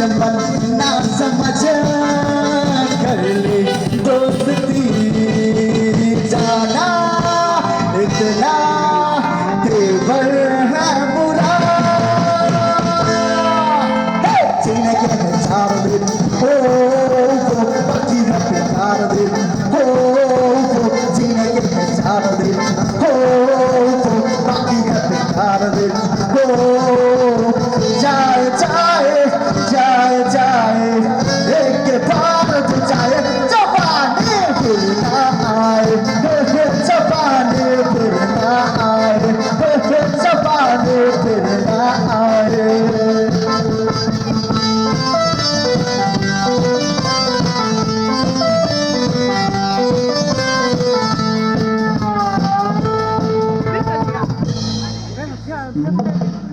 दुश्मन ना समझ कर ले दोस्ती जाना इतना तेवर है बुरा जीने के है 4 दिन हो वो बाकी है बेकार दिन हो वो जीने के है 4 दिन हो वो बाकी है बेकार दिन हो जाए जाए जाए जाए एक बार तो जाए जबाने फिर ना आए जबाने फिर ना आए जबाने फिर ना आए Yeah.